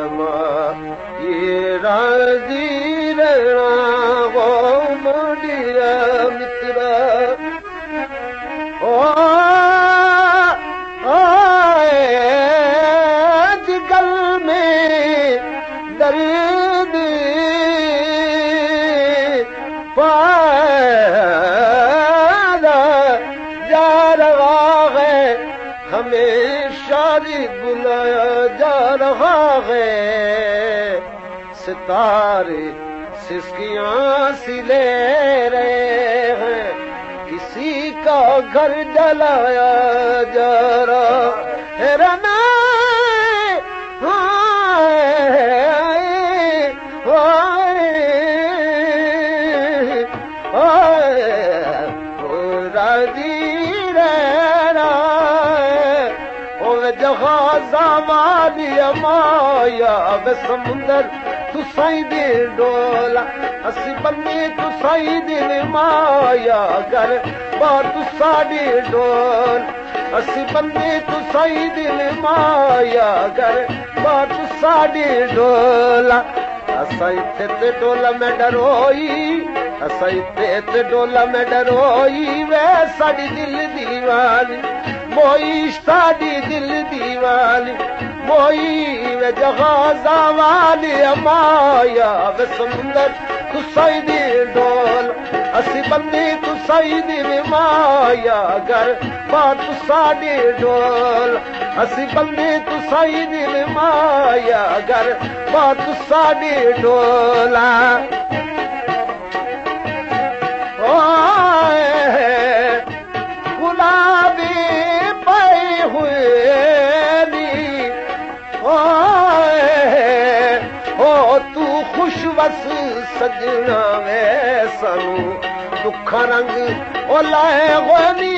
ये राजी रहना वो मोडिया मित्रा ओ दिल में दर्द पाया जा रहा है हमेशा बुलाया जा रहा है सितारे सिसकियां सी ले रहे हैं किसी का घर जलाया जा रहा है रना माया वे समुंदर तू साईं दिल डोला असी बन्नी तू साईं दिल माया घर बार तू साड़ी डोल असी बन्नी तू साईं दिल माया घर बार तू साड़ी डोला असा इत्थे ते डोला में डरोई असा इत्थे ते डोला में डरोई वे साड़ी दिल दीवानी मोई साड़ी दिल दीवानी मोई वे जहाजा वाली माया वे समुंदर तू साईं दिल डोल असी बन्नी तू साईं दिल माया घर बार तू साड़ी डोल असी बन्नी तू साईं दिल माया घर बार तू साड़ी डोला गुलाबी पे हुए खुशवस सजना वे सानू दुखा रंग ओ लाए गोनी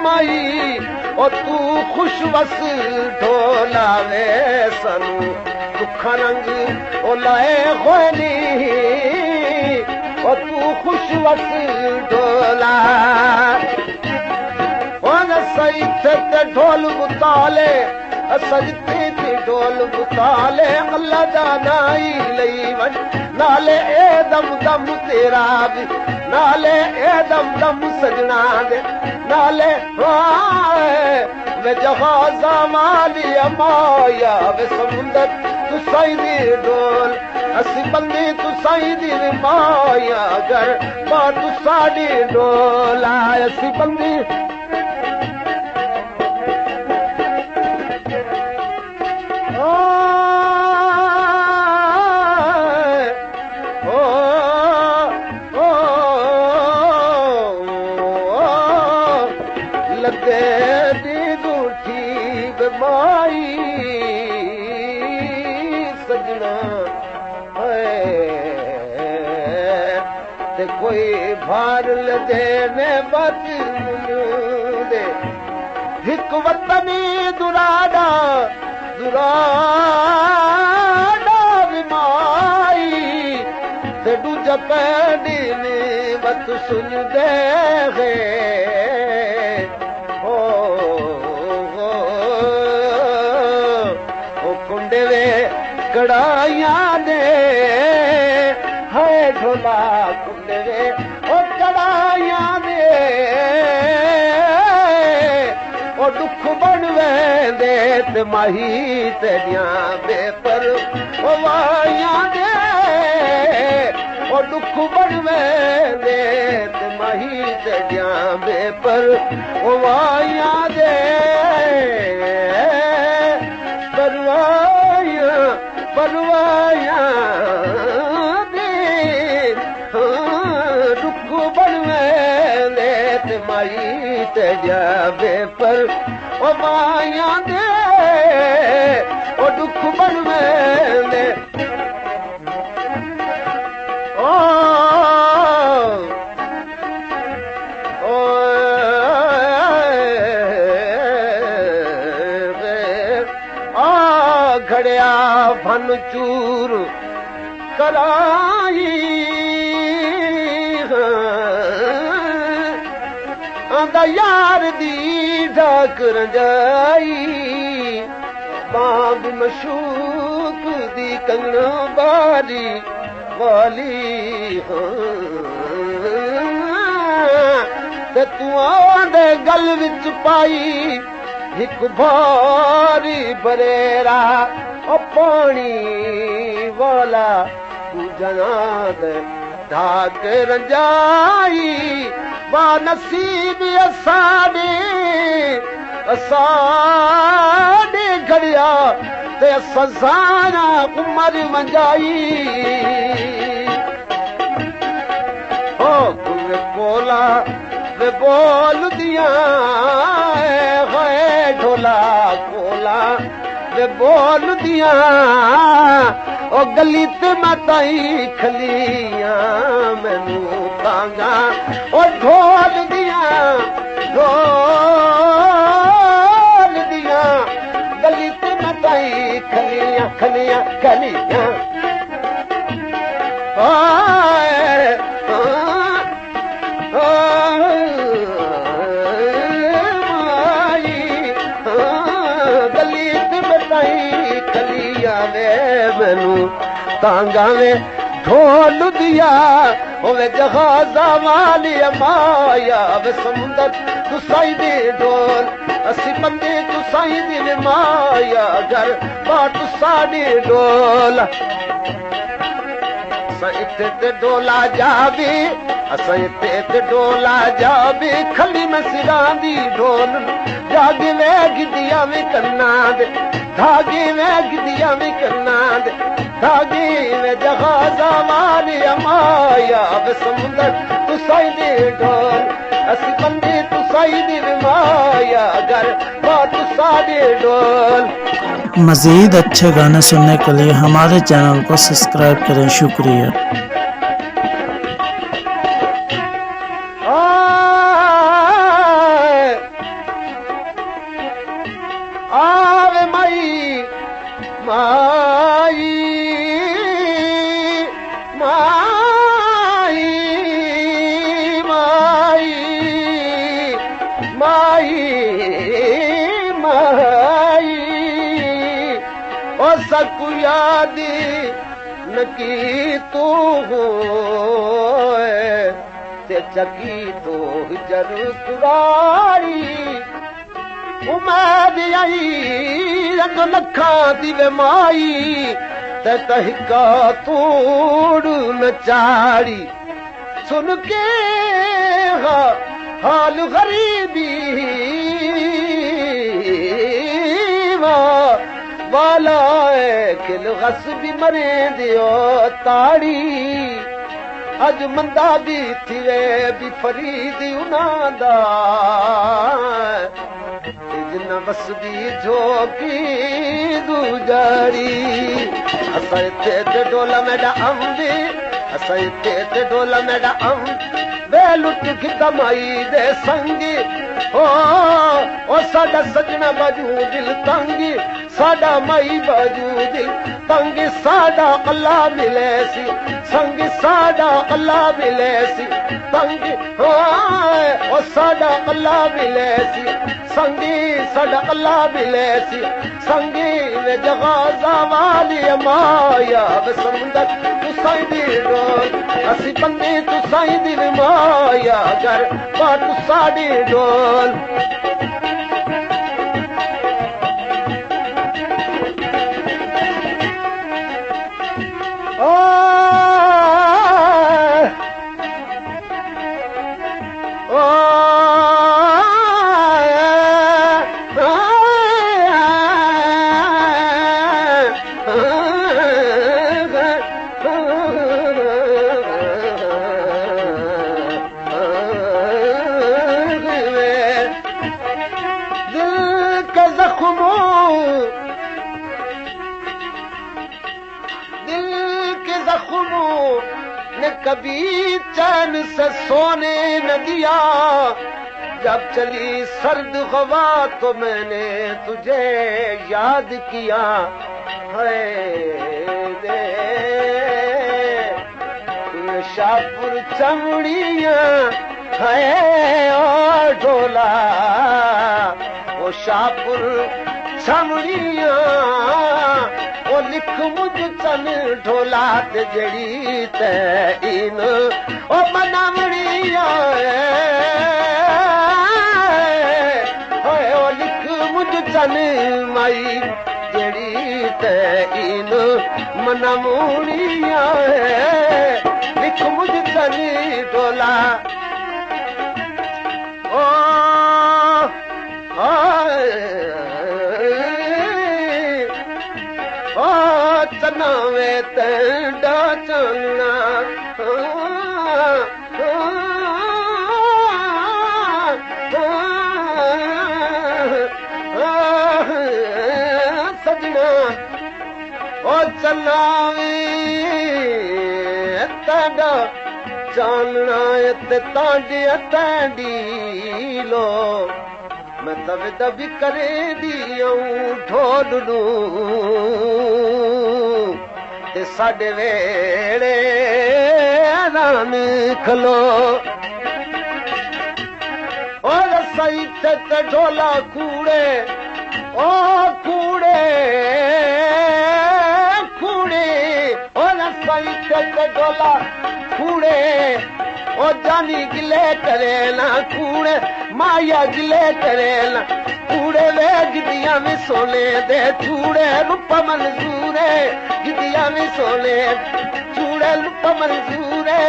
माई ओ तू खुशवस ढोला वे सानू दुखा रंग ओ लाए गोनी तू खुशवस डोला सही थे ढोल बुताले सजती थी ढोल बुताले अल्लाह जानाई लई वन नाले ए दम दम तेरा भी नाले ए दम दम सजना दे नाले वे जहाजा माली माया वे समुंदर तू साईं दी डोल असी बन्नी तू साईं दी माया घर बार तू साड़ी डोला असी बन्नी कोई भार लदे में बच दे हिक वतनी दुराडा दुराडा माई ते दूजा पैडी में बत सुन दे ओ कुंडे वे कड़ाइयां दे है ढोला कुंडे ओ कड़ाइयां दे ओ दुख बन वेंदे ते माही तेरियां बेपर ओ वाइयां दे ओ दुख बन वेंदे ते माही तेरियां बेपर ओ वाइयां दे परवाइयां परवाइयां माई तेजा बेपर ओ माया दे ओ दुख बन वेंदे ओ घड़िया फन चूर कराई आंदा यार दी डाक रंजाई बाब मशूक दी कंगना बारी वाली ते तू आंदे गल विच पाई एक भारी बरेरा ओ पानी वाला तू जनाद ढाक रंजाई वा नसीब असाडे घड़िया ते सजाना उमर मंजाई ओ कोला वे बोल दिया है ढोला कोला वे बोल दिया ओ गली ते मताई खलिया मैनू तांगा ओ ढोल दिया गली ते मताई खलिया खलिया खलिया मैनू तांगा में ढोल दिया होवे जहाजा वाली माया वे समुंदर तू साई दे ढोल असी बंदे तू साई दे माया घर बाट साड़ी ढोल इते ते डोला जाबी असां इते ते डोला जाबी खली में सिरां दी ढोल जागे वे गिदिया में कन्ना दे धागे में गिदिया में कन्ना दे धागे में जहाजा वाली माया वे समुंदर तू साई दे ढोल असी बंदे तू साई दे माया घर बाट साड़ी ढोल। मज़ीद अच्छे गाने सुनने के लिए हमारे चैनल को सब्सक्राइब करें। शुक्रिया। आवे माई माई माई माई माई माई ओ सकु याद न की तू ते चकी तो जरूर कुरारी उमेद आई रंग लखा दी वे माई ते तहिका तोड़ नचारी सुन के हाल गरीबी वाला खिल गस्बी मरे दियो ताड़ी अज मंदा भी थिवे भी फरीदी उनादा जिन वसदी झोकी दूजारी असां इते ते डोला मेडा अम्बी असां इते ते डोला मेडा अम्ब वे लुट खिदमाई दे संगी ओ साडा सजना बाजू दिल तंगी साडा माई बाजू दिल तंगी साडा अल्लाह मिले सी संगी साडा अल्लाह मिले सी तंगी ओ साडा अल्लाह मिले सी संगी साडा अल्लाह मिले सी संगी वे जहाजा वाली माया वे समुंदर तू साई दी डोल असी बंदे तू साई दी माया घर बाट साड़ी डोल। कभी चैन से सोने न दिया जब चली सर्द हवा तो मैंने तुझे याद किया है शाहपुर चमड़िया है ओ ढोला ओ शाहपुर छमड़िया ओ लिख मुझ चन ढोला ते जड़ी ते इन ओ बनावड़िया ओ लिख मुझ चन माई जड़ी ते इन मनमुड़िया लिख मुझ चन ढोला ओ चनावे तंडा चलना सजना ओ चनावे तंडा चलना ते तांडी तांडी लो मैं तब दबी करे दियां ढोल नू ते साडे वेड़े रान खलो और सही ते ढोला कूड़े ओ कूड़े कूड़े और सही ते ढोला कूड़े ओ जानी गिले करे ना कूड़े माया गिले करे ना कूड़े वे गिदिया में सोने दे चूड़े रूप मंजूरे गिदिया में सोने चूड़े रूप मंजूरे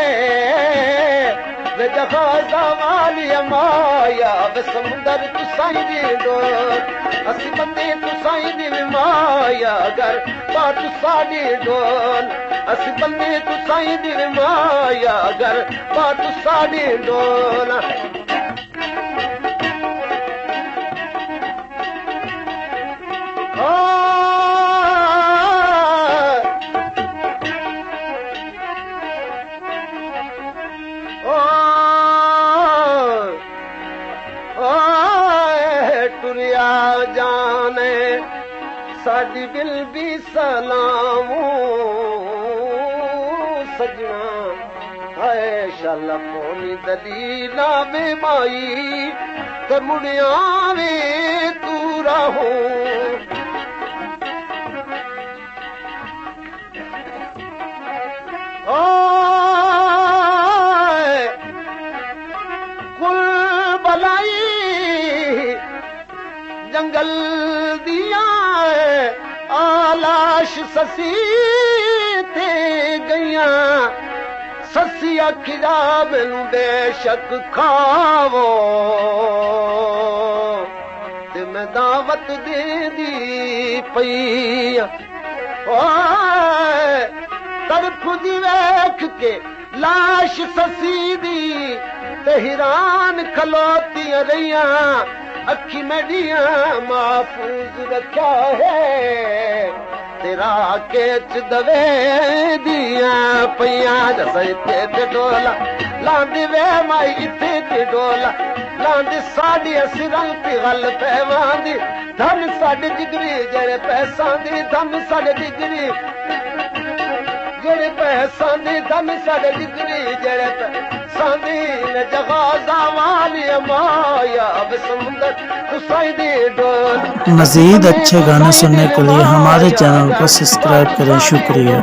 वे जहाजा वाली माया वे समुंदर तू साईं दी डोर असी बंदे तू साईं दी माया घर बात साडी डोर असी बंदे तू साईं दी माया घर बात साडी डोर टुरिया जाने साडी दिल भी सलामू सजना है शाला पोनी दलीला में माई ते मुड़िया में तू रहो कुल बलाई जंगल दिया आलाश ससी ते गईया ससी अखिया मैनू बेशक खावो ते मैं दावत दे दी पई तरफ दी वेख के लाश ससी दी ते हिरान खलोती रहिया अखी मेडिया महफूज रखा है तेरा केच दवे दिया पैया जैसे ते डोला लांदी वे माई इथे ते डोला लांदी साड़ी सिरां ते गल पैवांदी धन साडे जिगरी जेड़े पैसा दी धन साडे जिगरी जेड़े पैसा दी धन साडे जिगरी जेड़े पैसा दी ने जहाजा वाली माया अब समुंदर तुसाई दी डोल। मज़ीद अच्छे गाने सुनने के लिए हमारे चैनल को सब्सक्राइब करें। शुक्रिया।